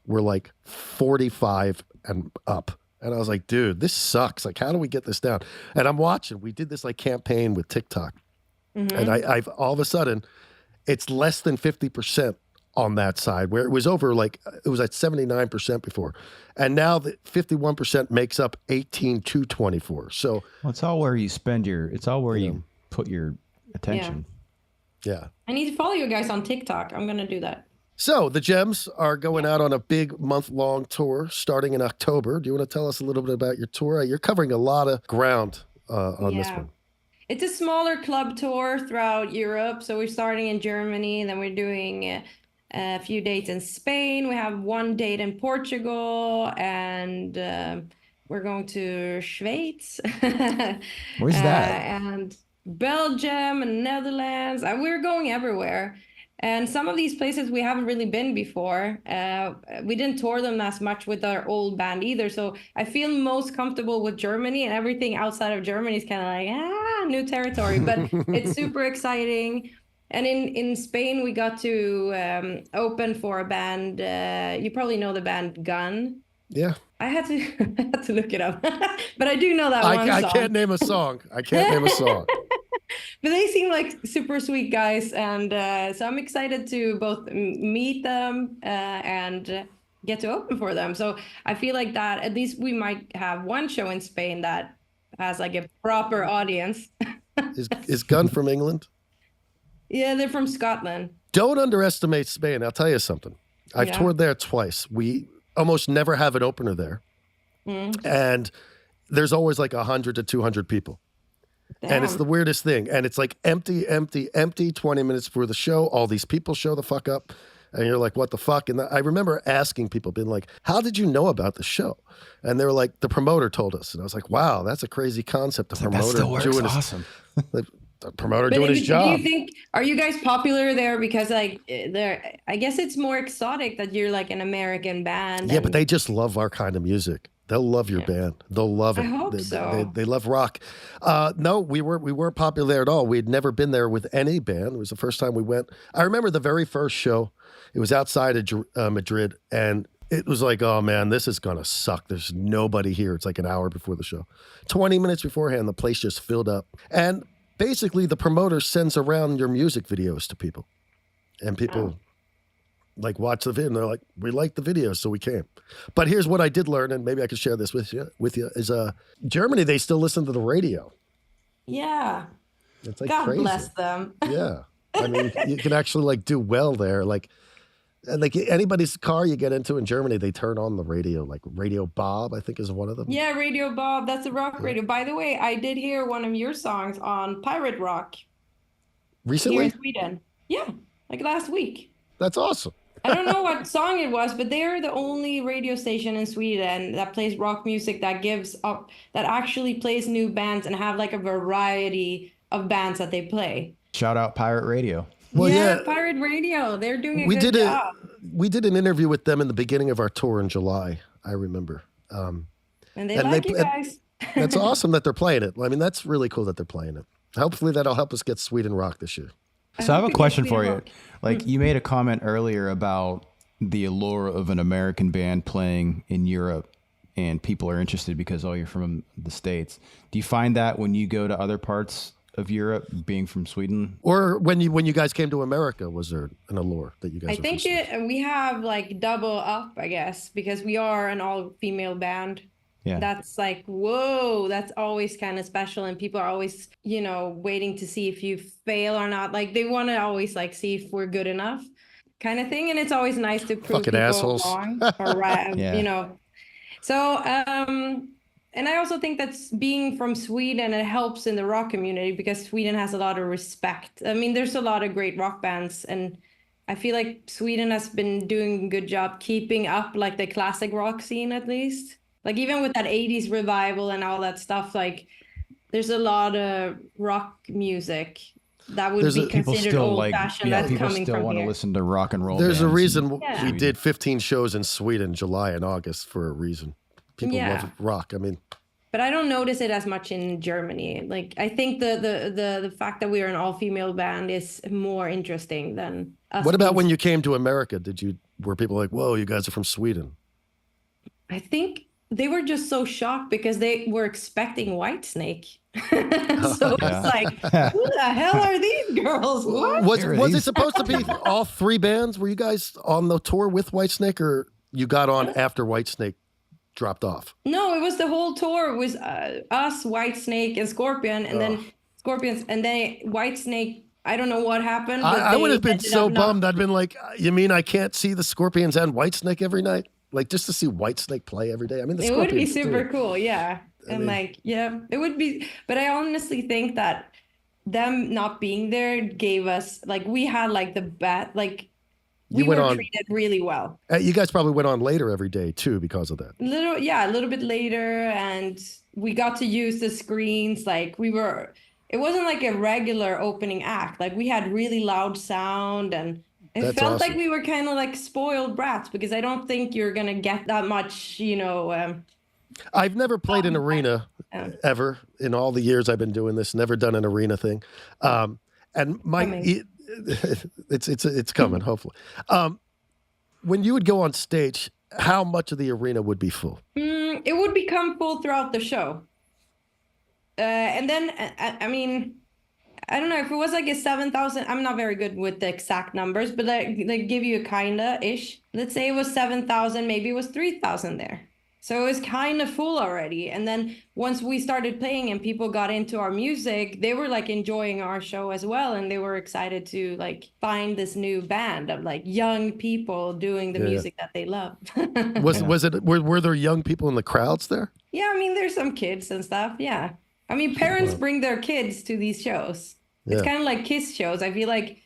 were like 45 and up. And I was like, dude, this sucks. Like, how do we get this down? And I'm watching. We did this like campaign with TikTok. And I've all of a sudden, it's less than 50% on that side, where it was over, like it was at 79% before. And now the 51% makes up 18 to 24. So it's all where you spend you put your attention. Yeah. I need to follow you guys on TikTok. I'm going to do that. So the Gems are going out on a big month-long tour starting in October. Do you want to tell us a little bit about your tour? You're covering a lot of ground on this one. It's a smaller club tour throughout Europe. So we're starting in Germany, and then we're doing a few dates in Spain. We have one date in Portugal, and we're going to Schweiz. Where's that? And Belgium and Netherlands. We're going everywhere. And some of these places we haven't really been before. We didn't tour them as much with our old band either. So I feel most comfortable with Germany, and everything outside of Germany is kind of like, new territory. But it's super exciting. And in Spain, we got to open for a band. You probably know the band Gun. Yeah. I had to I had to look it up, but I do know that one I song. can't name a song. I can't name a song. But they seem like super sweet guys, and so I'm excited to both meet them and get to open for them. So I feel like that at least we might have one show in Spain that has like a proper audience. Is Gun from England? Yeah, they're from Scotland. Don't underestimate Spain. I'll tell you something. I've toured there twice. We almost never have an opener there. And there's always like 100 to 200 people. Damn. And it's the weirdest thing. And it's like empty, 20 minutes before the show. All these people show the fuck up. And you're like, what the fuck? And I remember asking people, being like, how did you know about the show? And they were like, the promoter told us. And I was like, wow, that's a crazy concept. The promoter That still works. doing Awesome. the promoter But doing his job. Do you think, are you guys popular there because like I guess it's more exotic that you're like an American band. Yeah, but they just love our kind of music. They'll love your band. They'll love it. I hope They love rock. No, we weren't popular there at all. We had never been there with any band. It was the first time we went. I remember the very first show. It was outside of Madrid, and it was like, oh man, this is gonna suck. There's nobody here. It's like an hour before the show. 20 minutes beforehand, the place just filled up. And basically, the promoter sends around your music videos to people, and people like watch the video. And they're like, we like the videos, so we came. But here's what I did learn, and maybe I could share this with you. Is Germany? They still listen to the radio. Yeah. It's like God crazy. bless them. Yeah, I mean, you can actually like do well there. Like anybody's car you get into in Germany, they turn on the radio. Like Radio Bob, I think is one of them. Yeah, Radio Bob. That's a rock radio. By the way, I did hear one of your songs on Pirate Rock Recently? here in Sweden. Yeah, like last week. That's awesome. I don't know what song it was, but they're the only radio station in Sweden that plays rock music that actually plays new bands and have like a variety of bands that they play. Shout out Pirate Radio. Well, yeah, Pirate Radio. They're doing a good job. We did an interview with them in the beginning of our tour in July, I remember. And they like you guys. That's awesome that they're playing it. I mean, that's really cool that they're playing it. Hopefully that'll help us get Sweden rock this year. So I have a question for you. Like you made a comment earlier about the allure of an American band playing in Europe and people are interested because, oh, you're from the States. Do you find that when you go to other parts of Europe, being from Sweden? Or when you guys came to America, was there an allure that you guys I think we have like double up, I guess, because we are an all-female band. Yeah. That's like, whoa, that's always kind of special. And people are always, waiting to see if you fail or not. Like they want to always like see if we're good enough kind of thing. And it's always nice to prove fucking people assholes wrong or right, Yeah. So, and I also think that's being from Sweden, it helps in the rock community because Sweden has a lot of respect. I mean, there's a lot of great rock bands, and I feel like Sweden has been doing a good job keeping up like the classic rock scene, at least. Like even with that 80s revival and all that stuff, like there's a lot of rock music that would be considered old-fashioned that's people coming still from want to here. listen to rock and roll. There's a bands reason Yeah. we did 15 shows in Sweden, July and August, for a reason. People love rock. I mean, but I don't notice it as much in Germany. Like I think the fact that we are an all-female band is more interesting than us. what about when you came to America? Were people like, whoa, you guys are from Sweden? I think they were just so shocked because they were expecting Whitesnake. So it's like, who the hell are these girls? What? Was it supposed to be all three bands? Were you guys on the tour with Whitesnake, or you got on after Whitesnake dropped off? No, it was the whole tour. It was us, Whitesnake, and Scorpion, and then Scorpions, and then Whitesnake. I don't know what happened. But I would have been so bummed. I'd been like, you mean I can't see the Scorpions and Whitesnake every night? Like just to see Whitesnake play every day. I mean, the it Scorpions would be super too. cool, yeah. It would be. But I honestly think that them not being there gave us like we had like the bat like we went were on. treated really well. You guys probably went on later every day too because of that. A little bit later, and we got to use the screens. Like it wasn't like a regular opening act. Like we had really loud sound, and it That's felt awesome. like we were kind of like spoiled brats, because I don't think you're gonna get that much, I've never played an arena ever in all the years I've been doing this. Never done an arena thing, and it's coming. Hopefully, when you would go on stage, how much of the arena would be full? It would become full throughout the show, and then I mean, I don't know if it was like a 7,000. I'm not very good with the exact numbers, but they give you a kinda ish. Let's say it was 7,000, maybe it was 3,000 there. So it was kind of full already. And then once we started playing and people got into our music, they were like enjoying our show as well. And they were excited to like find this new band of like young people doing the music that they love. Were there young people in the crowds there? Yeah, I mean, there's some kids and stuff. Yeah. I mean, parents bring their kids to these shows. It's kind of like Kiss shows. I feel like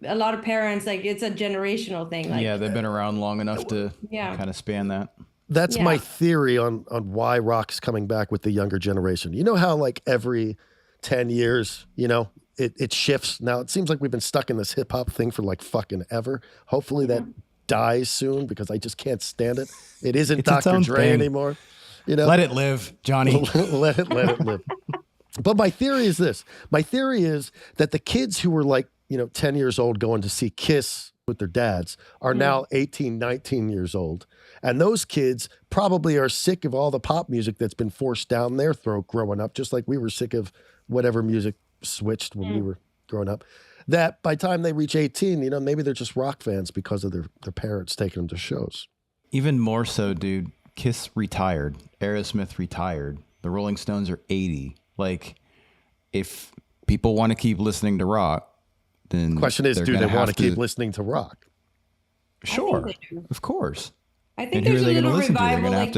a lot of parents, like it's a generational thing. Like, yeah, they've been around long enough to kind of span that. That's my theory on why rock's coming back with the younger generation. You know how like every 10 years, it shifts. Now it seems like we've been stuck in this hip hop thing for like fucking ever. Hopefully that dies soon, because I just can't stand it. It isn't Dr. Dre anymore. Let it live, Johnny. let it live. But my theory is this. My theory is that the kids who were like, 10 years old going to see Kiss with their dads are now 18, 19 years old. And those kids probably are sick of all the pop music that's been forced down their throat growing up, just like we were sick of whatever music switched when we were growing up. That by the time they reach 18, maybe they're just rock fans because of their parents taking them to shows. Even more so, dude, Kiss retired. Aerosmith retired. The Rolling Stones are 80. Like, if people want to keep listening to rock, then the question is, do they want to keep listening to rock? Sure, of course. I think there's a little revival, like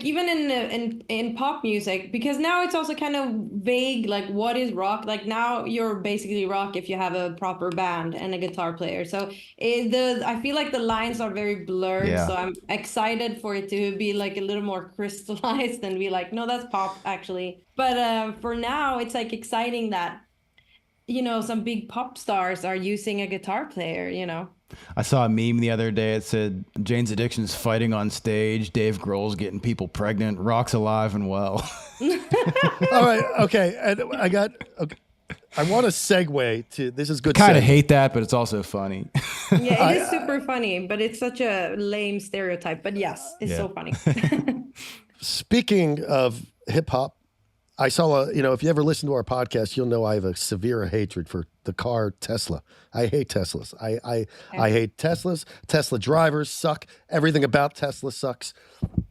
even in pop music, because now it's also kind of vague, like what is rock? Like now you're basically rock if you have a proper band and a guitar player. So I feel like the lines are very blurred. Yeah. So I'm excited for it to be like a little more crystallized and be like, no, that's pop actually. But for now, it's like exciting that some big pop stars are using a guitar player. I saw a meme the other day. It said, Jane's Addiction's fighting on stage. Dave Grohl's getting people pregnant. Rock's alive and well. All right. Okay. And I want to segue to, this is good. Kind of hate that, but it's also funny. Yeah, it is super funny, but it's such a lame stereotype. But yes, it's so funny. Speaking of hip hop, I saw if you ever listen to our podcast, you'll know I have a severe hatred for the car Tesla. I hate Teslas. I hate Teslas. Tesla drivers suck. Everything about Tesla sucks.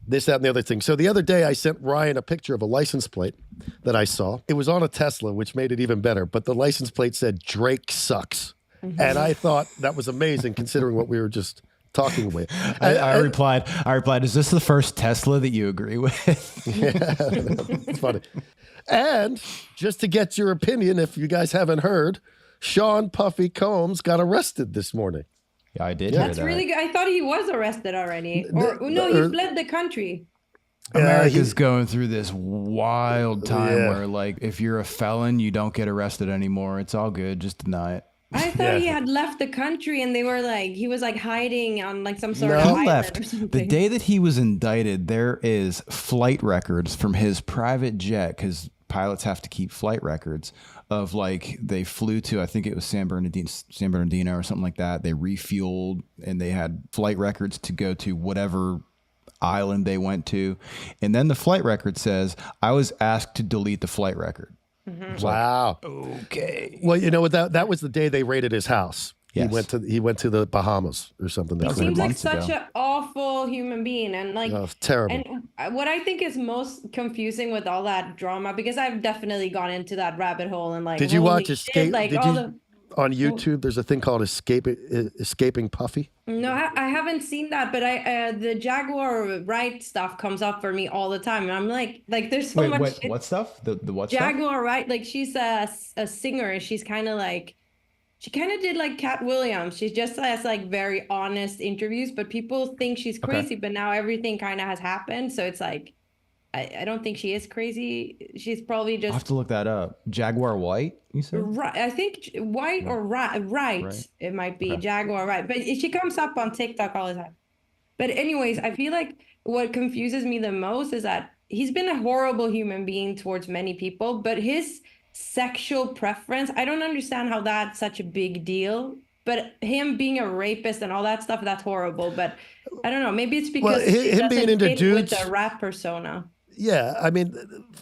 This, that, and the other thing. So the other day I sent Ryan a picture of a license plate that I saw. It was on a Tesla, which made it even better. But the license plate said Drake sucks. Mm-hmm. And I thought that was amazing considering what we were just talking about. I replied, is this the first Tesla that you agree with? Yeah, it's funny. And just to get your opinion, if you guys haven't heard, Sean Puffy Combs got arrested this morning. Yeah, I did hear that. That's really good. I thought he was arrested already. He fled the country. America's going through this wild time where, like, if you're a felon, you don't get arrested anymore. It's all good. Just deny it. I thought he had left the country, and they were like, he was like hiding on like some sort of island left. or something. The day that he was indicted, there is flight records from his private jet, because pilots have to keep flight records of, like, they flew to, I think it was San Bernardino or something like that. They refueled, and they had flight records to go to whatever island they went to. And then the flight record says, I was asked to delete the flight record. Mm-hmm. Wow. Like, okay. Well, that was the day they raided his house. Yes. He went to the Bahamas or something. He seems like such an awful human being, and like terrible. And what I think is most confusing with all that drama, because I've definitely gone into that rabbit hole and like. Did you watch Escape? Like on YouTube, there's a thing called Escaping Puffy. No, I haven't seen that, but the Jaguar Wright stuff comes up for me all the time, and I'm like there's so much. What stuff? The what Jaguar stuff? Wright, like she's a singer, and she's kind of like She kind of did like Cat Williams. She just has like very honest interviews, but people think she's crazy. But now everything kind of has happened, so it's like I don't think she is crazy. She's probably I'll just have to look that up. Jaguar White, you said? right. I think white or right. It might be Jaguar right, but she comes up on TikTok all the time. But anyways, I feel like what confuses me the most is that he's been a horrible human being towards many people, but his sexual preference, I don't understand how that's such a big deal. But him being a rapist and all that stuff, that's horrible. But I don't know. Maybe it's because him being into dudes with the rap persona. Yeah, I mean,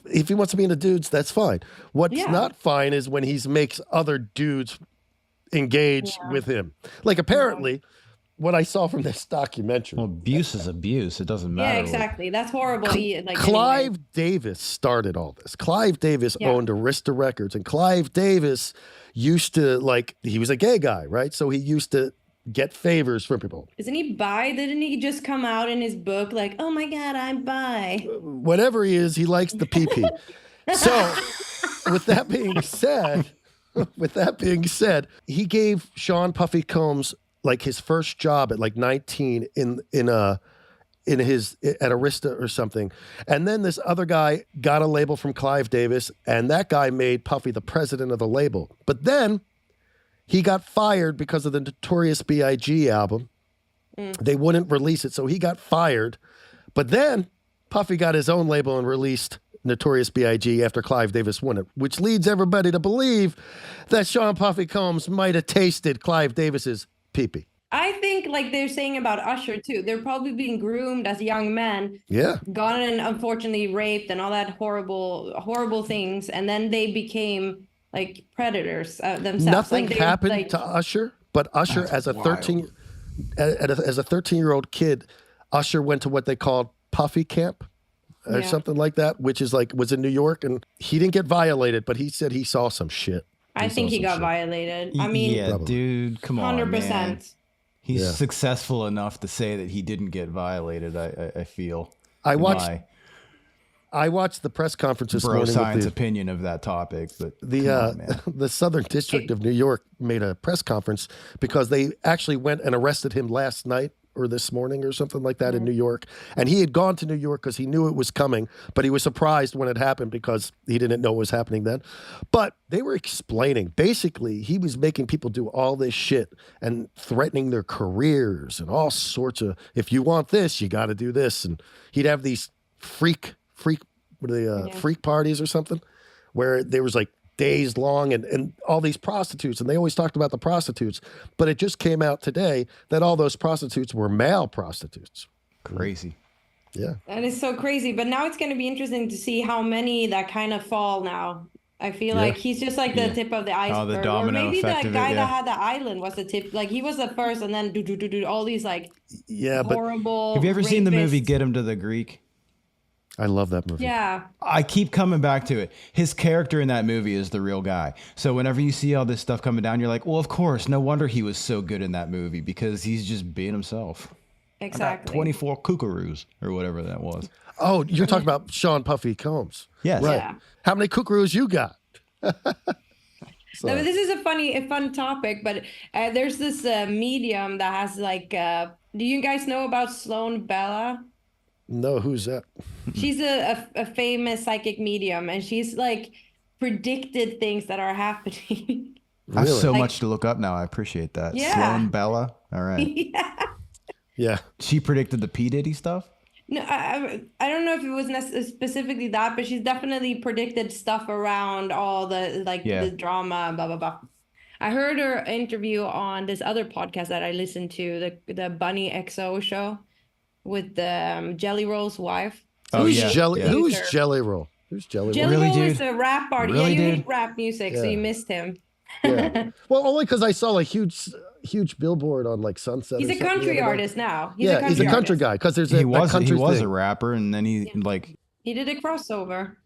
if he wants to be into dudes, that's fine. What's not fine is when he makes other dudes engage with him. Like, apparently, what I saw from this documentary. Well, abuse is abuse. It doesn't matter. Yeah, exactly. That's horrible. Clive Davis started all this. Clive Davis owned Arista Records, and Clive Davis used to, like, he was a gay guy, right? So he used to get favors from people. Isn't he bi? Didn't he just come out in his book like, oh my God, I'm bi? Whatever he is, he likes the pee-pee. So with that being said, he gave Sean Puffy Combs like his first job at like 19 at Arista or something. And then this other guy got a label from Clive Davis, and that guy made Puffy the president of the label. But then he got fired because of the Notorious B.I.G. album. They wouldn't release it, so he got fired. But then Puffy got his own label and released Notorious B.I.G. after Clive Davis won it, which leads everybody to believe that Sean Puffy Combs might have tasted Clive Davis's pee-pee. I think, like they're saying about Usher too, they're probably being groomed as young men. Yeah. Gone and unfortunately raped and all that horrible things, and then they became like predators themselves. Nothing like happened to Usher, but Usher as a 13-year-old kid, Usher went to what they called Puffy Camp or something like that, which is like was in New York, and he didn't get violated, but he said he saw some shit. I think he got violated. I mean, yeah, dude, come on, 100%. Man. He's successful enough to say that he didn't get violated. I feel. I watched the press conference this morning. Science opinion of that topic, but the Southern District of New York made a press conference because they actually went and arrested him last night or this morning or something like that in New York. And he had gone to New York because he knew it was coming, but he was surprised when it happened because he didn't know what was happening then. But they were explaining, basically, he was making people do all this shit and threatening their careers and all sorts of, if you want this, you got to do this. And he'd have these freak parties or something where there was like days long and all these prostitutes, and they always talked about the prostitutes, but it just came out today that all those prostitutes were male prostitutes. Crazy. Yeah. That is so crazy. But now it's going to be interesting to see how many that kind of fall now. I feel like he's just like the tip of the iceberg. Oh, the domino or maybe effect that of guy it, that had the island was the tip. Like he was the first, and then do all these like horrible. Have you ever seen the movie Get Him to the Greek? I love that movie. Yeah. I keep coming back to it. His character in that movie is the real guy. So whenever you see all this stuff coming down, you're like, well, of course, no wonder he was so good in that movie because he's just being himself. Exactly. 24 kookaroos or whatever that was. Oh, you're talking about Sean Puffy Combs. Yes. Right. Yeah. How many kookaroos you got? No, but this is a fun topic, but there's this medium that has like, do you guys know about Sloan Bella? No, who's that? She's a famous psychic medium, and she's like predicted things that are happening. I have so much to look up now. I appreciate that. Yeah. Sloan Bella. All right. Yeah. She predicted the P. Diddy stuff? No, I don't know if it was specifically that, but she's definitely predicted stuff around all the the drama, blah, blah, blah. I heard her interview on this other podcast that I listened to, the Bunny XO show with Jelly Roll's wife. Who's Jelly Roll? Who's Jelly Roll? Jelly Roll is a rap artist. Really, you dude? hate rap music, so you missed him. Yeah. Well, only because I saw like huge billboard on like Sunset. He's a country artist now. He's a country guy because there's he was a rapper, and then he did a crossover.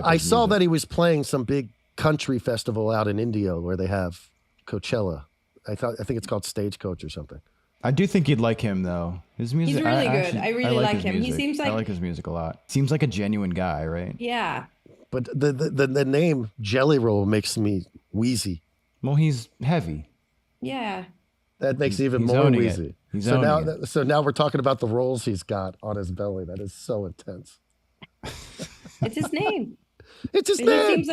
I saw that he was playing some big country festival out in India where they have Coachella. I think it's called Stagecoach or something. I do think you'd like him though. His music, he's really good. I really like him. Music. He seems like I like his music a lot. Seems like a genuine guy, right? Yeah. But the name Jelly Roll makes me wheezy. Well, he's heavy. Yeah. That makes it even He's more owning wheezy. it. He's So now, owning it. so now we're talking about the rolls he's got on his belly. That is so intense. It's his name. It's his He name.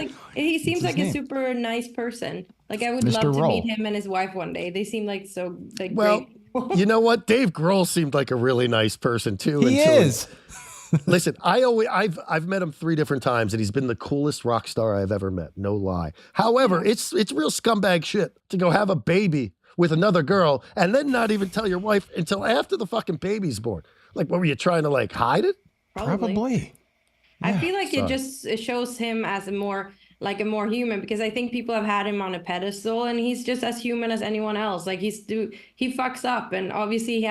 seems like name. a super nice person. Like I would Mr. love to Roll. meet him and his wife one day. They seem like so like Well, great. you know what? Dave Grohl seemed like a really nice person too. He is. Listen, I've met him 3 different times, and he's been the coolest rock star I've ever met. No lie. However, it's real scumbag shit to go have a baby with another girl and then not even tell your wife until after the fucking baby's born. Like, what were you trying to like hide it? Probably. I feel like so- it shows him as a more human, because I think people have had him on a pedestal, and he's just as human as anyone else. Like he fucks up, and obviously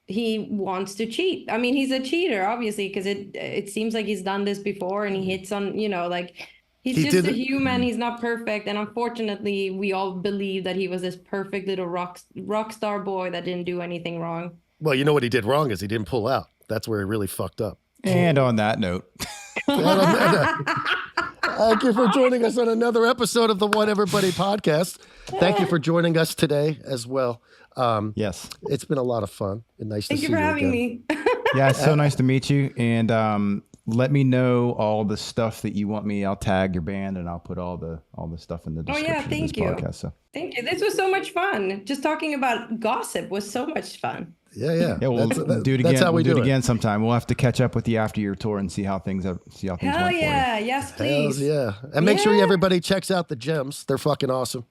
he wants to cheat. I mean, he's a cheater, obviously, because it seems like he's done this before, and he hits on, like he's just a human. He's not perfect, and unfortunately, we all believe that he was this perfect little rock star boy that didn't do anything wrong. Well, you know what he did wrong is he didn't pull out. That's where he really fucked up. And on that note, thank you for joining us on another episode of the What Everybody podcast. Thank you for joining us today as well. yes. It's been a lot of fun and nice Thank to you see for you having again. me. Yeah, it's so nice to meet you. And let me know all the stuff that you want me. I'll tag your band and I'll put all the stuff in the description of this podcast. So Thank you. This was so much fun. Just talking about gossip was so much fun. Yeah. we'll do it again. That's how we do it it again sometime. We'll have to catch up with you after your tour and see how things Hell went for you. yes, please. Hells yeah. And make sure everybody checks out the gems. They're fucking awesome.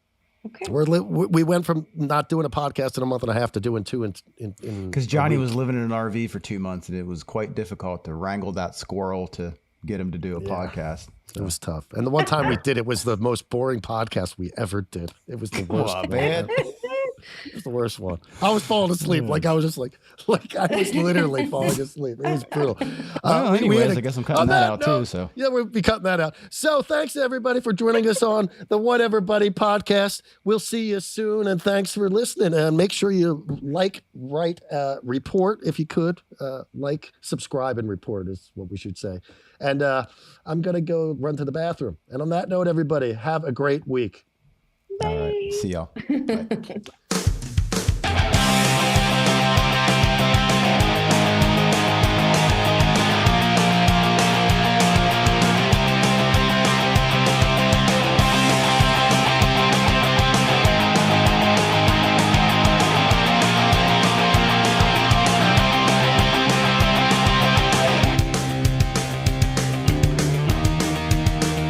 Okay. We went from not doing a podcast in a month and a half to doing 2 in Because Johnny was living in an RV for 2 months, and it was quite difficult to wrangle that squirrel to get him to do a podcast. It was tough. And the one time we did it was the most boring podcast we ever did. It was the worst. Oh, man. It was the worst one. I was falling asleep. Like I was just like I was literally falling asleep. It was brutal. Well, anyways, I guess I'm cutting that out too. So yeah, we'll be cutting that out. So thanks everybody for joining us on the What Everybody podcast. We'll see you soon, and thanks for listening. And make sure you like, write, report if you could. Like, subscribe, and report is what we should say. And I'm gonna go run to the bathroom. And on that note, everybody, have a great week. all right, see y'all. Bye.